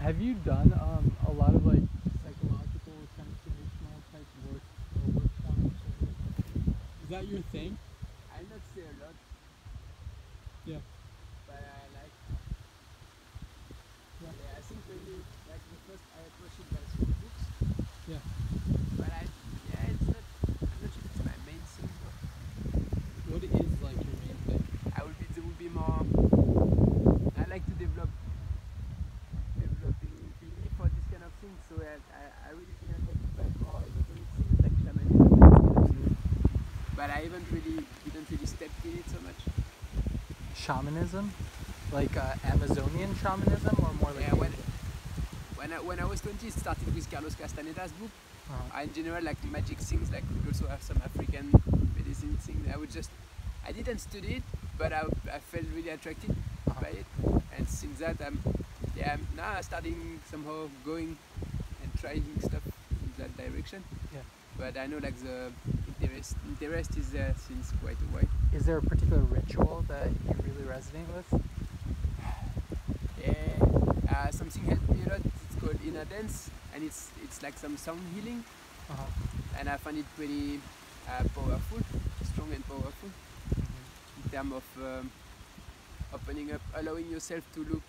Have you done a lot of like psychological, transformational type work or workshops? Is that your thing? I not say a lot, Yeah. but I like. Yeah. Yeah, I think maybe like the first I approached it by through books, Yeah. but it's not. I'm not sure if it's my main thing. What is like your main thing? There would be more. I like to developing belief for this kind of things. So I really think I can find more esoteric things like shamanism and this kind of thing. But I didn't really step in it so much. Shamanism, like Amazonian shamanism, or more like Yeah, when I was 20, it started with Carlos Castaneda's book. In general, like magic things, like could also have some African medicine things. I didn't study it, but I felt really attracted by it. And since that, I'm now starting somehow going and trying stuff in that direction. Yeah. But I know like the interest is there since quite a while. Is there a particular ritual that you really resonate with? Yeah, something helped me a lot. It's called inner dance, and it's like some sound healing. And I find it pretty powerful, strong and powerful in terms of opening up, allowing yourself to look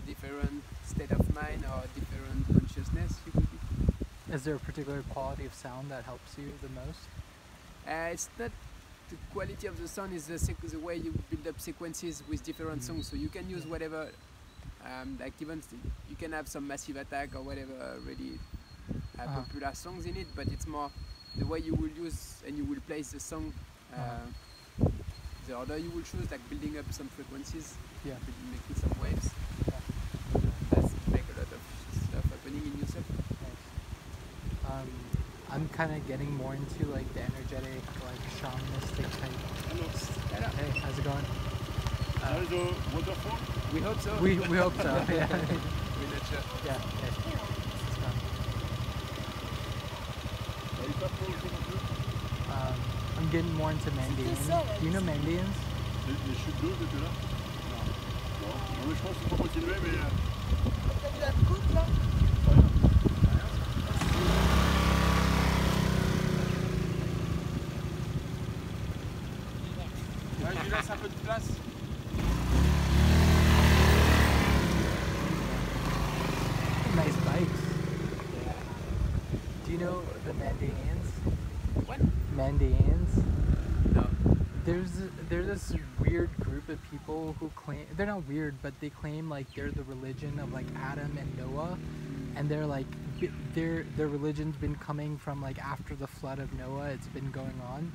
different state of mind or different consciousness. You could be. Is there a particular quality of sound that helps you the most? It's not the quality of the sound; is the way you build up sequences with different songs. So you can use whatever, like even you can have some Massive Attack or whatever really popular songs in it, but it's more the way you will use and you will place the song. The order you will choose, like building up some frequencies, making some waves. That's like a lot of stuff happening in yourself. Nice. I'm kind of getting more into like the energetic, like shamanistic type. Hello. Hey, how's it going? There's a waterfall? We hope so. We hope so. Yeah. We're not sure. Yeah. Okay. It's fun. I'm getting more into Mandaean. Do you know Mandaeans? Les chutes d'eau, c'était là? Non. Non, mais je pense qu'il faut continuer, mais... T'as vu la coupe là? Ouais, je lui laisse un peu de place. Nice bikes. Do you know the Mandaeans? What? Mandaeans? No. There's this weird group of people who claim, they're not weird, but they claim like they're the religion of like Adam and Noah, and they're like their religion's been coming from like after the flood of Noah. It's been going on,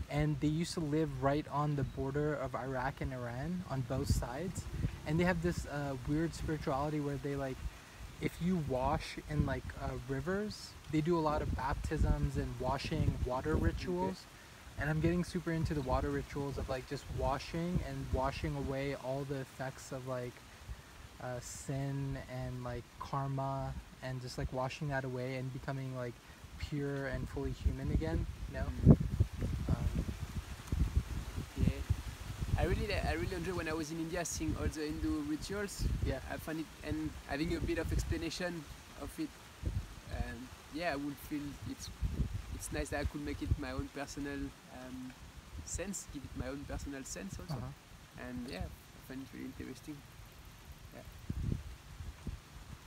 and they used to live right on the border of Iraq and Iran on both sides, and they have this weird spirituality where they like, if you wash in like rivers, they do a lot of baptisms and washing water rituals. And I'm getting super into the water rituals of like just washing away all the effects of like sin and like karma, and just like washing that away and becoming like pure and fully human again, you know? Yeah, I really enjoy when I was in India seeing all the Hindu rituals. Yeah. I find it, and having a bit of explanation of it, and yeah, I would feel it's nice that I could make it my own personal sense, give it my own personal sense also. And yeah, I find it really interesting. Yeah.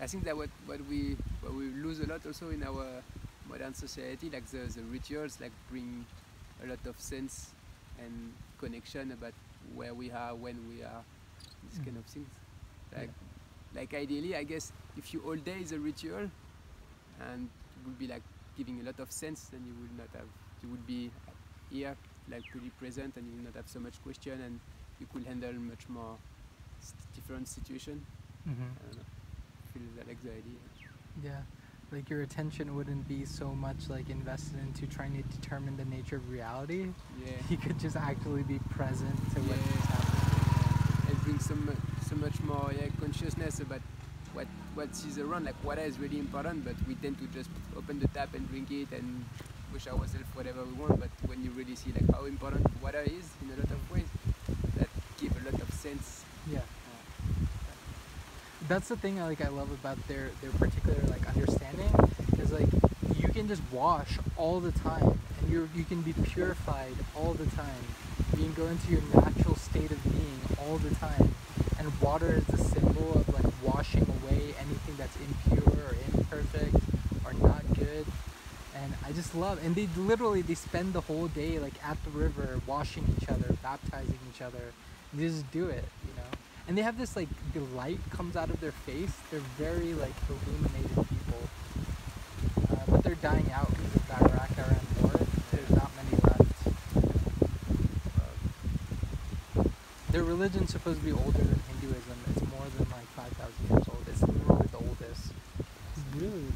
I think that what we lose a lot also in our modern society, like the rituals, like bring a lot of sense and connection about where we are, when we are, these kind of things. Like ideally, I guess if you all day is a ritual, and it would be like giving a lot of sense, then you would be here, like pretty present, and you will not have so much question, and you could handle much more different situation. I don't know. I feel that like the idea. Yeah, like your attention wouldn't be so much like invested into trying to determine the nature of reality. Yeah. You could just actually be present to what is Yeah. happening. And bring so much more consciousness about what is around, like water is really important, but we tend to just open the tap and drink it and wash ourselves whatever we want. But when you really see like how important water is in a lot of ways, that give a lot of sense. Yeah. that's the thing I love about their particular like understanding is like you can just wash all the time and you can be purified all the time. You can go into your natural state of being all the time. And water is the symbol of like washing away anything that's impure or imperfect or not good. And I just love, and they literally they spend the whole day like at the river washing each other, baptizing each other. And they just do it, you know. And they have this like the light comes out of their face. They're very like illuminated people, but they're dying out because of the Iraq-Iran war. There's not many left. Their religion's supposed to be older than Hinduism. It's more than like 5,000 years old. It's literally the oldest. Really?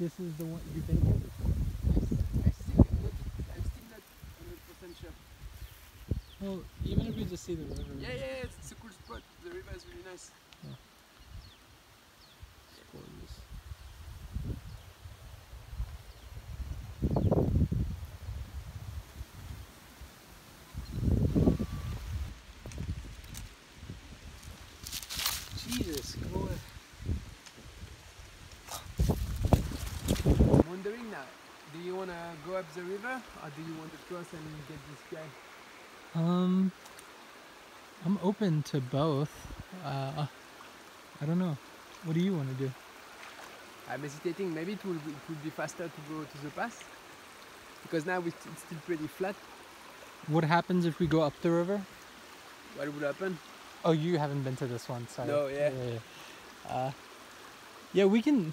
This is the one you've been here before. I'm still not 100% sure. Well, even if we just see the river. Yeah, it's a cool spot. The river is really nice. Yeah. It's gorgeous. Jesus, go ahead. I'm wondering now, do you want to go up the river or do you want to cross and get this guy? I'm open to both. I don't know. What do you want to do? I'm hesitating. Maybe it would be faster to go to the pass because now it's still pretty flat. What happens if we go up the river? What would happen? Oh, you haven't been to this one, sorry. No, yeah. Yeah, we can.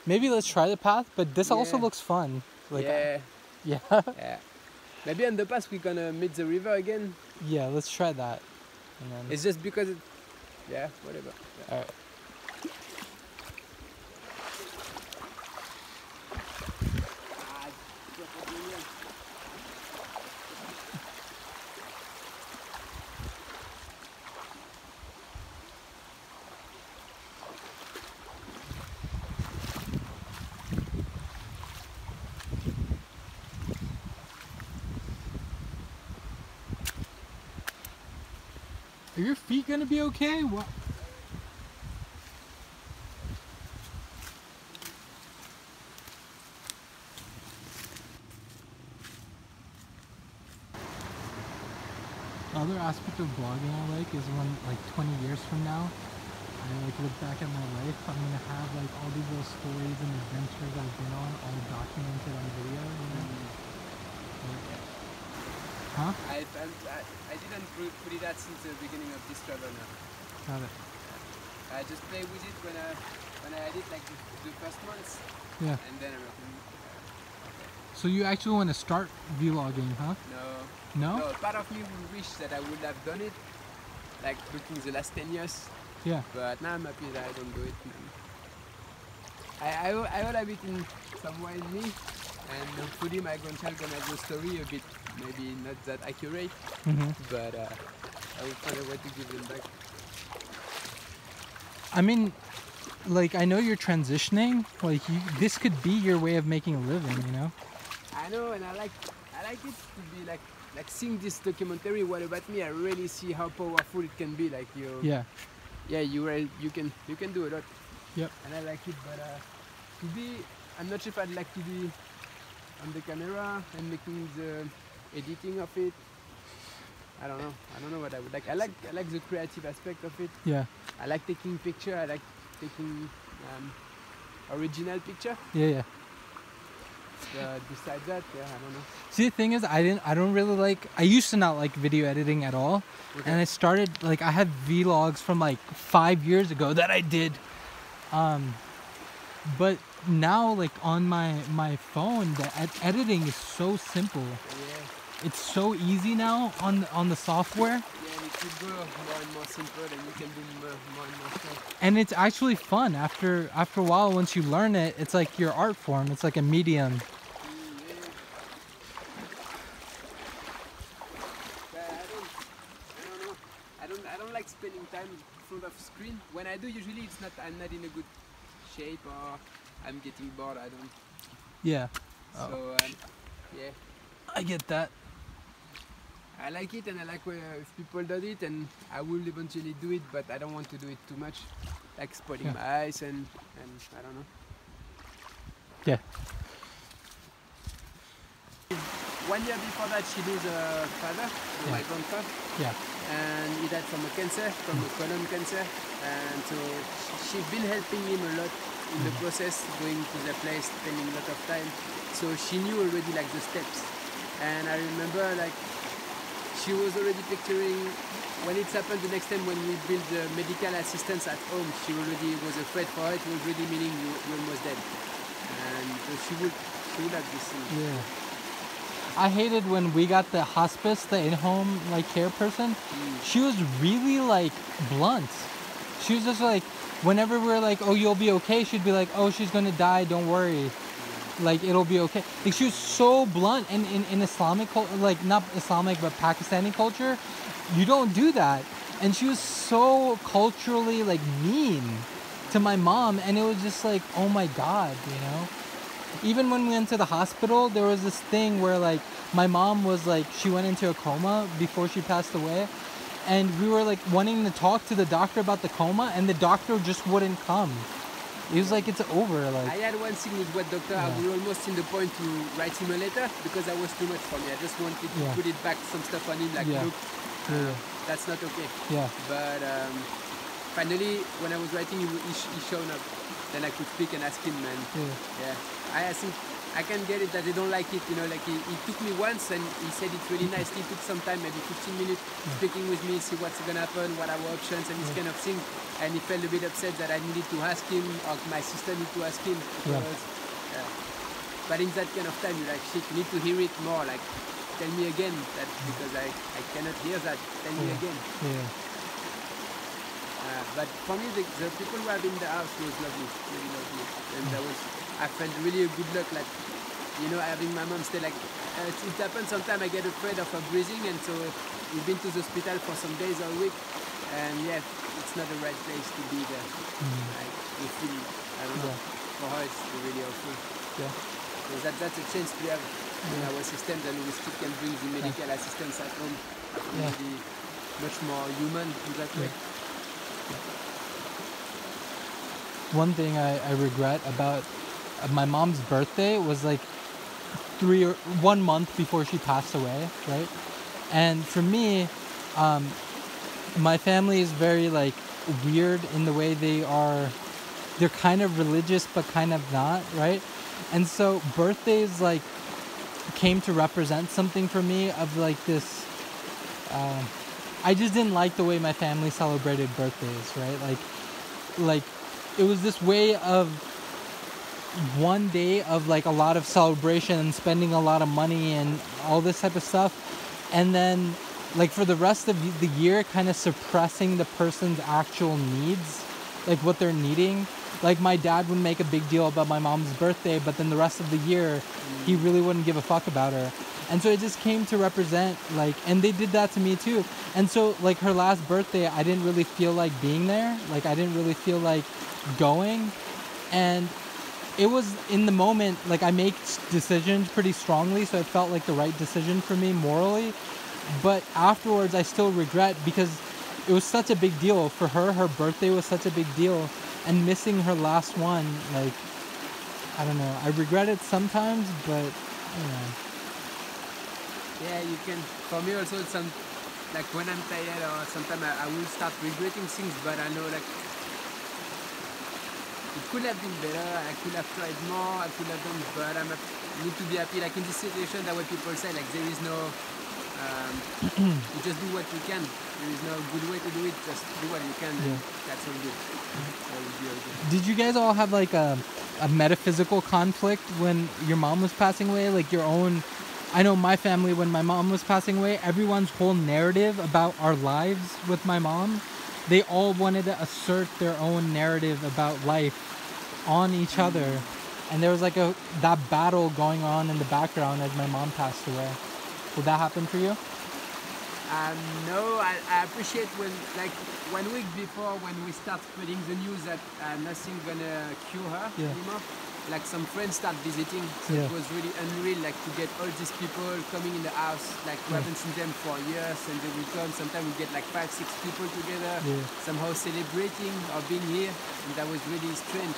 Maybe let's try the path, but this also Yeah. looks fun. Like, yeah. yeah. Yeah. Maybe on the pass we're gonna meet the river again. Yeah, let's try that. And then, It's just because it. Yeah, whatever. Yeah. alright. Are your feet gonna be okay? What? Other aspect of blogging I like is when like 20 years from now I like look back at my life, I'm gonna have like all these little stories and adventures I've been on all documented on video, you know? Huh? I didn't put it out since the beginning of this travel now. Got it. I just play with it when I edit like the first months, Yeah. and then everything. So you actually want to start vlogging, huh? No, No? part of me would wish that I would have done it, like looking the last 10 years. Yeah. But now I'm happy that I don't do it. I will have it in somewhere in me, and hopefully my grandchild gonna have the story a bit, maybe not that accurate, but I will find a way to give them back. I mean, like I know you're transitioning. Like this could be your way of making a living, you know? I know, and I like it to be like seeing this documentary. What about me? I really see how powerful it can be. Like you. Yeah. Yeah, you can do a lot. Yep. And I like it, but to be, I'm not sure if I'd like to be on the camera and making the editing of it. I don't know what I would like. I like the creative aspect of it. Yeah. I like taking picture. I like taking original picture. Yeah. Besides that, yeah, I don't know. See, the thing is, I don't really like. I used to not like video editing at all, Okay. and I started like I had vlogs from like 5 years ago that I did, but now like on my phone, the editing is so simple. Yeah. It's so easy now on the software, Yeah, and it will go more and more simple, and you can do more and more stuff. and it's actually fun. After a while, once you learn it, it's like your art form. It's like a medium. I don't like spending time in front of screen. When I do, usually I'm not in a good shape or I'm getting bored. I don't. Yeah. So yeah, I get that. I like it, and I like if people do it, and I will eventually do it, but I don't want to do it too much. like spoiling Yeah. my eyes and I don't know. Yeah. 1 year before that, she lose her father, Yeah. my grandpa, Yeah. and he died from a cancer, from a colon cancer. And so she's been helping him a lot in the process, going to the place, spending a lot of time. So she knew already like the steps. And I remember like she was already picturing when it's happened the next time when we build the medical assistance at home. She already was afraid for her. It was really meaning you're almost dead. And so she would have this thing. Yeah. I hated when we got the hospice, the in-home like care person. She was really like blunt. She was just like, whenever we're like, oh, you'll be okay, she'd be like, oh, she's gonna die, don't worry. Like, it'll be okay. Like, she was so blunt. And in Islamic culture, like not Islamic, but Pakistani culture, you don't do that. And she was so culturally like mean to my mom. And it was just like, oh my God, you know? Even when we went to the hospital, there was this thing where like my mom was like, she went into a coma before she passed away. And we were like wanting to talk to the doctor about the coma, and the doctor just wouldn't come. He was like, it's over. I Like, had one thing with what doctor, I was almost in the point to write him a letter because that was too much for me. I just wanted to Yeah. put it back, some stuff on him, like, Yeah. look, Yeah. that's not okay. yeah, But finally, when I was writing, he showed up. Then I could speak and ask him, and yeah, I think I can get it that they don't like it, you know, like he took me once and he said it really nicely, took some time, maybe 15 minutes, speaking with me, see what's gonna happen, what are our options and this kind of thing. And he felt a bit upset that I needed to ask him, or my sister needed to ask him, because, but in that kind of time, you're like, shit, you need to hear it more, like, tell me again, that because I cannot hear that, tell me again. yeah. But for me, the people who have in the house was lovely, really lovely. And I felt really a good luck, like, you know, having my mom stay like, it happens sometimes I get afraid of her breathing, and so we've been to the hospital for some days or a week, and yeah, it's not the right place to be there. Like, you feel, I don't know, for her it's really awful. Yeah. So that's a chance we have in our system, and we still can bring the medical assistance at home. Yeah. Really much more human in that way. One thing I regret about my mom's birthday was like 1 month before she passed away, right? And for me, my family is very like weird in the way they're kind of religious but kind of not, right? And so birthdays like came to represent something for me of like this, I just didn't like the way my family celebrated birthdays, right? Like it was this way of one day of like a lot of celebration and spending a lot of money and all this type of stuff, and then like for the rest of the year kind of suppressing the person's actual needs, like what they're needing. Like my dad would make a big deal about my mom's birthday, but then the rest of the year he really wouldn't give a fuck about her. And so it just came to represent like, and they did that to me too. And so like her last birthday, I didn't really feel like being there. Like I didn't really feel like going. And it was in the moment, like I make decisions pretty strongly, so it felt like the right decision for me morally. But afterwards I still regret, because it was such a big deal for her. Her birthday was such a big deal, and missing her last one, like, I don't know. I regret it sometimes, but you know. Yeah, you can. For me also, like when I'm tired or sometimes I will start regretting things, but I know like it could have been better. I could have tried more. I could have done, but I need to be happy. Like in this situation, that what people say, like there is no. You just do what you can. There is no good way to do it. Just do what you can. And that's all good. That will be all good. Did you guys all have like a metaphysical conflict when your mom was passing away? Like your own. I know my family, when my mom was passing away, everyone's whole narrative about our lives with my mom, they all wanted to assert their own narrative about life on each other. And there was like that battle going on in the background as my mom passed away. Did that happen for you? No, I appreciate when, like 1 week before, when we start spreading the news that nothing gonna cure her anymore. like some friends start visiting, so Yeah. it was really unreal, like to get all these people coming in the house, like we Yeah. haven't seen them for years, and they will come. Sometimes we get like 5-6 people together, Yeah. somehow celebrating or being here, and that was really strange.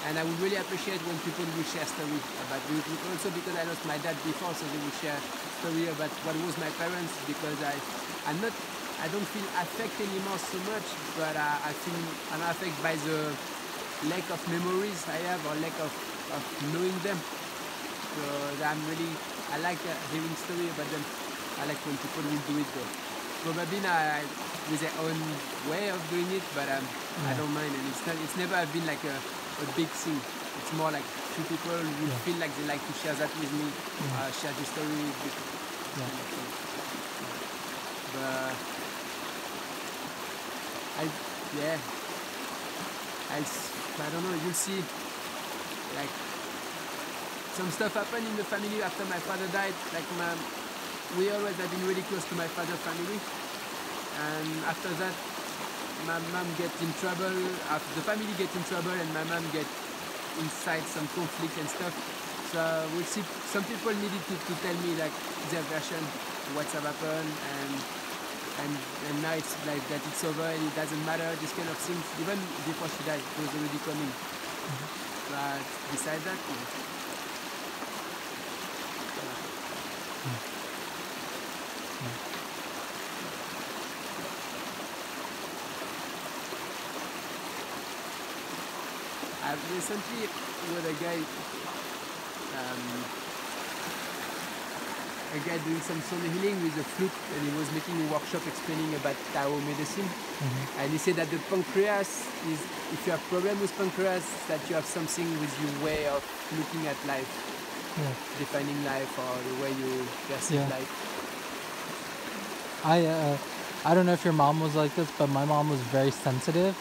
And I would really appreciate when people will share story about it. Also because I lost my dad before, so they will share story about what was my parents, because I don't feel affected anymore so much, but I feel I'm affected by the lack of memories I have, or lack of knowing them. So I like hearing story about them. I like when people will do it though. Probably not with their own way of doing it, but I don't mind, and it's never been like a big thing. It's more like few people will feel like they like to share that with me, share the story with me. But I don't know, you'll see, like, some stuff happened in the family after my father died. Like we always have been really close to my father's family, and after that my mom gets in trouble, after the family gets in trouble, and my mom gets inside some conflict and stuff. So we'll see, some people needed to tell me like their version of what's happened, and now it's like that it's over and it doesn't matter, this kind of things. Even before she died, it was already coming. But besides that, I've recently with a guy doing some sound healing with a flute, and he was making a workshop explaining about Tao medicine. And he said that the pancreas is, if you have problem with pancreas, that you have something with your way of looking at life, defining life, or the way you perceive life. I don't know if your mom was like this, but my mom was very sensitive,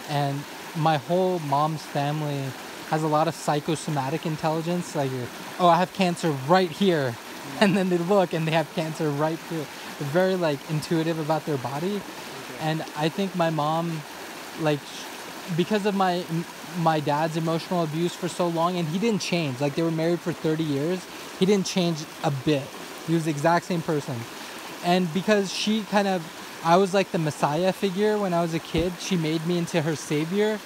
and my whole mom's family has a lot of psychosomatic intelligence. Like, oh, I have cancer right here, and then they look and they have cancer right here. They're very like intuitive about their body, and I think my mom, like, because of my dad's emotional abuse for so long, and he didn't change. Like, they were married for 30 years, he didn't change a bit. He was the exact same person, and because I was like the messiah figure when I was a kid. She made me into her savior,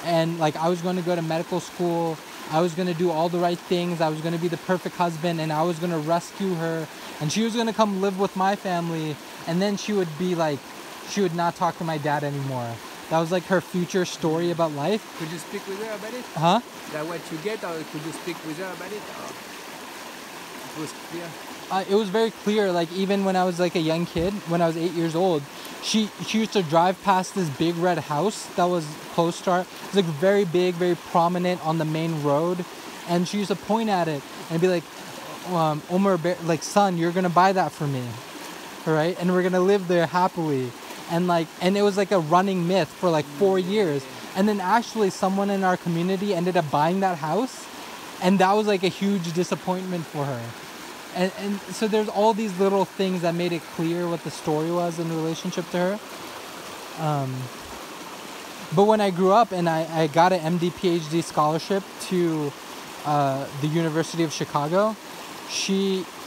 and like I was going to go to medical school. I was going to do all the right things. I was going to be the perfect husband, and I was going to rescue her, and she was going to come live with my family, and then she would not talk to my dad anymore. That was like her future story about life. Could you speak with her about it? Huh? Is that what you get, or could you speak with her about it? Or it was clear? It was very clear. Like, even when I was like a young kid, when I was 8 years old, she used to drive past this big red house that was close to her. It was like very big, very prominent on the main road, and she used to point at it and be like, Omar, like, son, you're gonna buy that for me, right? And we're gonna live there happily. And it was like a running myth for like 4 years. And then actually someone in our community ended up buying that house, and that was like a huge disappointment for her. And so there's all these little things that made it clear what the story was in relationship to her. But when I grew up and I got an MD PhD scholarship to the University of Chicago,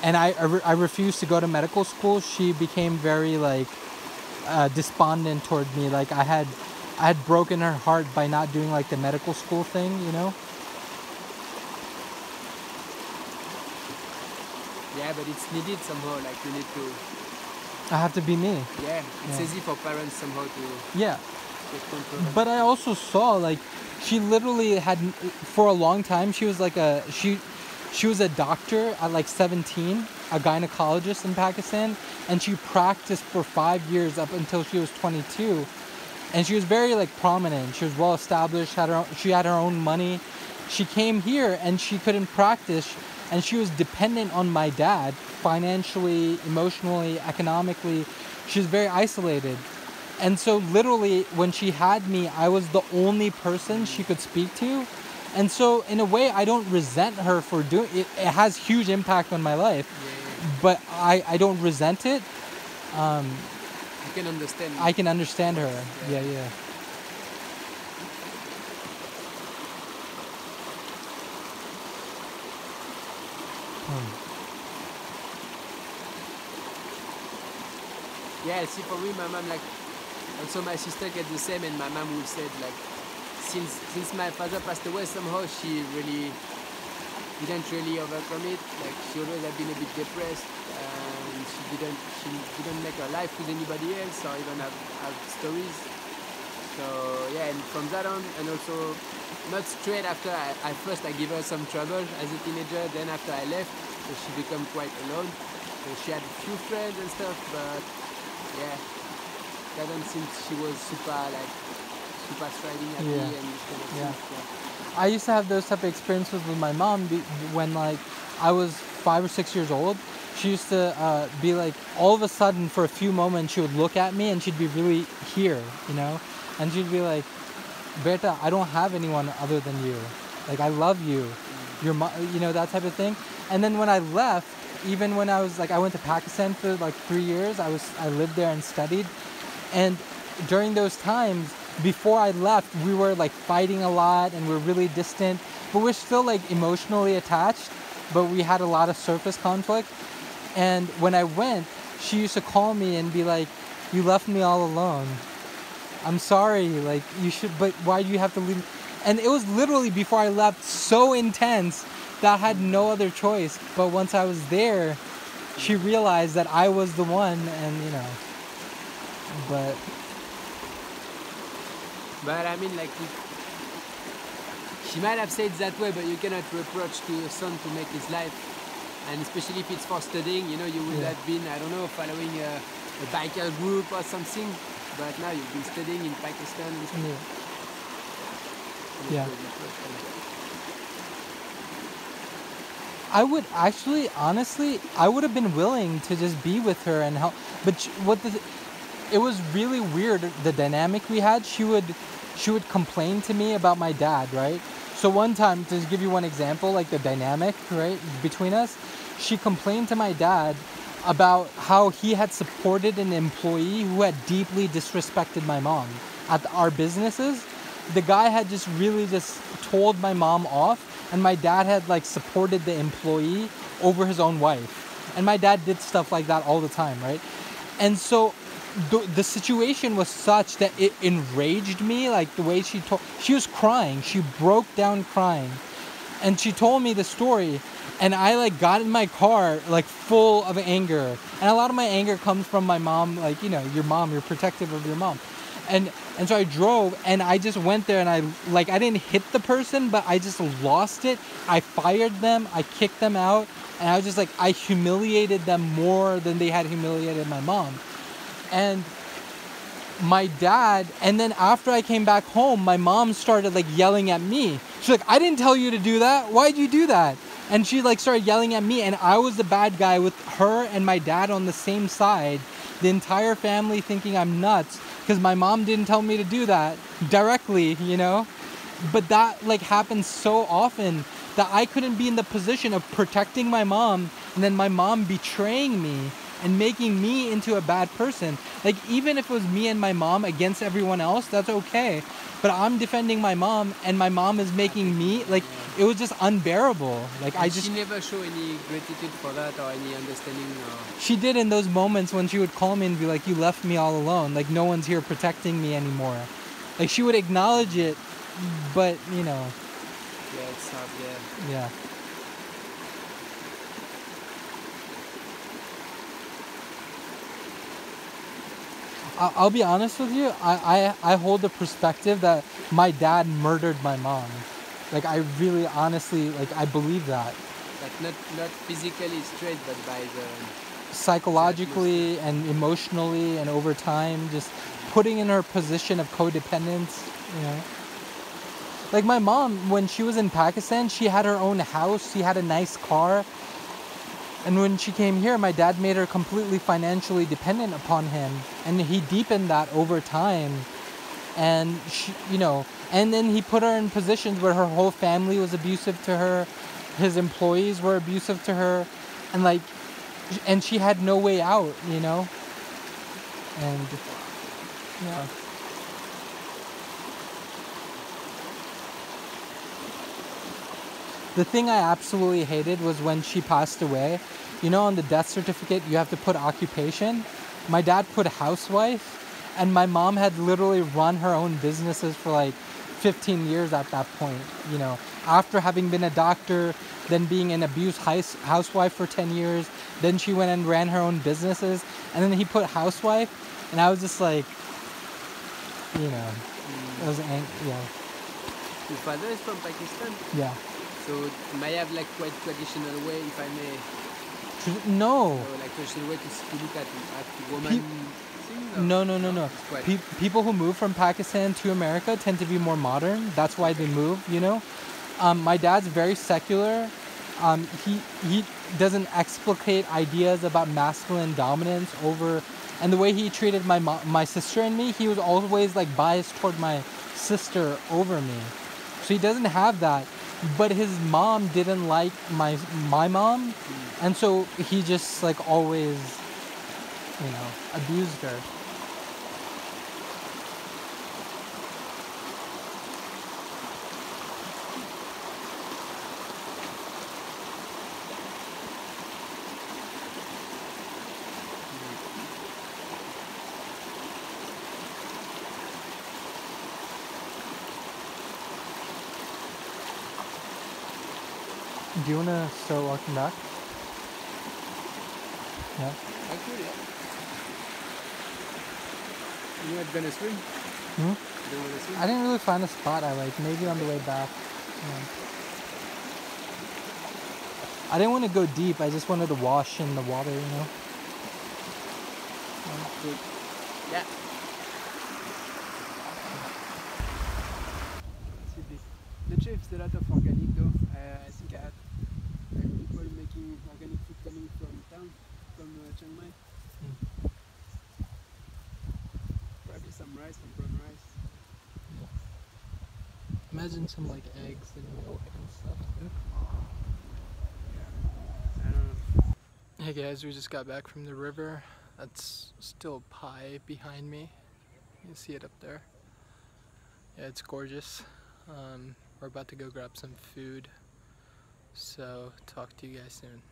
I refused to go to medical school. She became very like despondent toward me. Like, I had broken her heart by not doing like the medical school thing, you know? Yeah, but it's needed somehow, like you need to... I have to be me. Yeah, it's easy for parents somehow to Yeah. get control. But I also saw, like, she literally had, for a long time, she was like she was a doctor at like 17, a gynecologist in Pakistan, and she practiced for 5 years up until she was 22. And she was very like prominent. She was well established, she had her own money. She came here and she couldn't practice, and she was dependent on my dad financially, emotionally, economically. She was very isolated. And so literally when she had me, I was the only person she could speak to. And so in a way, I don't resent her for doing it. It has huge impact on my life, but I don't resent it. You can understand. I can understand her. Yeah. Yeah, see, for me, my mom, like, also my sister get the same, and my mom would say, like, since my father passed away, somehow she really didn't really overcome it. Like, she always had been a bit depressed, and she didn't make her life with anybody else or even have stories. So yeah, and from that on, and also not straight after I first I give her some trouble as a teenager. Then after I left, so she became quite alone. So she had a few friends and stuff, but yeah, doesn't seem she was super thriving happy Yeah. and this kind of Yeah. things. Yeah. I used to have those type of experiences with my mom when like I was 5 or 6 years old. She used to be like, all of a sudden for a few moments she would look at me and she'd be really here, you know, and she'd be like, "Beta, I don't have anyone other than you. Like, I love you, you know, that type of thing." And then when I left, even when I was like, I went to Pakistan for like 3 years. I lived there and studied, and during those times, before I left, we were like fighting a lot and we're really distant, but we're still like emotionally attached, but we had a lot of surface conflict. And when I went, she used to call me and be like, "You left me all alone. I'm sorry, like you should, but why do you have to leave?" And it was literally before I left so intense that I had no other choice. But once I was there, she realized that I was the one, and you know, but But I mean, like, she might have said it that way, but you cannot reproach to your son to make his life, and especially if it's for studying. You know, you would Yeah. have been, I don't know, following a biker group or something, but now you've been studying in Pakistan and stuff. Yeah. I would actually, honestly, I would have been willing to just be with her and help. But it was really weird, the dynamic we had. She would complain to me about my dad, right? So one time, to give you one example, like the dynamic, right, between us, she complained to my dad about how he had supported an employee who had deeply disrespected my mom at our businesses. The guy had just really just told my mom off, and my dad had like supported the employee over his own wife. And my dad did stuff like that all the time, right? And so the situation was such that it enraged me, like the way she was crying. She broke down crying. And she told me the story, and I like got in my car like full of anger. And a lot of my anger comes from my mom, like, you know, your mom, you're protective of your mom. And so I drove, and I just went there, and I didn't hit the person, but I just lost it. I fired them, I kicked them out, and I was just like, I humiliated them more than they had humiliated my mom. And my dad, and then after I came back home, my mom started like yelling at me. She's like, "I didn't tell you to do that. Why'd you do that?" And she like started yelling at me, and I was the bad guy with her and my dad on the same side. The entire family thinking I'm nuts because my mom didn't tell me to do that directly, you know? But that like happens so often that I couldn't be in the position of protecting my mom and then my mom betraying me and making me into a bad person. Like, even if it was me and my mom against everyone else, that's okay. But I'm defending my mom, and my mom is making me, like, it was just unbearable. Like, And she never show any gratitude for that or any understanding or... She did in those moments when she would call me and be like, "You left me all alone. Like, no one's here protecting me anymore." Like, she would acknowledge it, but, you know. Yeah, it's hard, yeah. Yeah. I'll be honest with you. I hold the perspective that my dad murdered my mom. Like, I really honestly, like, I believe that. Like, not physically straight, but by the... Psychologically and emotionally and over time, just putting in her position of codependence, you know. Like, my mom, when she was in Pakistan, she had her own house, she had a nice car. And when she came here, my dad made her completely financially dependent upon him. And he deepened that over time. And she, you know, and then he put her in positions where her whole family was abusive to her. His employees were abusive to her. And like, and she had no way out, you know. And, yeah. The thing I absolutely hated was when she passed away. You know, on the death certificate, you have to put occupation. My dad put housewife, and my mom had literally run her own businesses for like 15 years at that point. You know, after having been a doctor, then being an abused housewife for 10 years, then she went and ran her own businesses, and then he put housewife, and I was just like, you know, I was yeah. Your father is from Pakistan, Yeah. so it might have like quite traditional way, if I may. No. Like traditional way to look at woman Pe- things. Or? No. It's quite- People who move from Pakistan to America tend to be more modern. That's why they move, you know. My dad's very secular. He doesn't explicate ideas about masculine dominance over, and the way he treated my sister and me, he was always like biased toward my sister over me. So he doesn't have that. But his mom didn't like my mom, and so he just like always, you know, abused her. Do you want to start walking back? Yeah. I could, yeah. You're not gonna swim? Hmm? You don't wanna swim? I didn't really find a spot I like. Maybe on the way back. Yeah. I didn't want to go deep. I just wanted to wash in the water, you know? Good. Yeah. Not sure if it's a lot of organic though. I think I had people making organic food coming from town, from Chiang Mai. Probably some rice, some brown rice. Imagine some like eggs and milk and stuff too. I don't know. Hey guys, we just got back from the river. That's still pie behind me. You can see it up there. Yeah, it's gorgeous. We're about to go grab some food. So talk to you guys soon.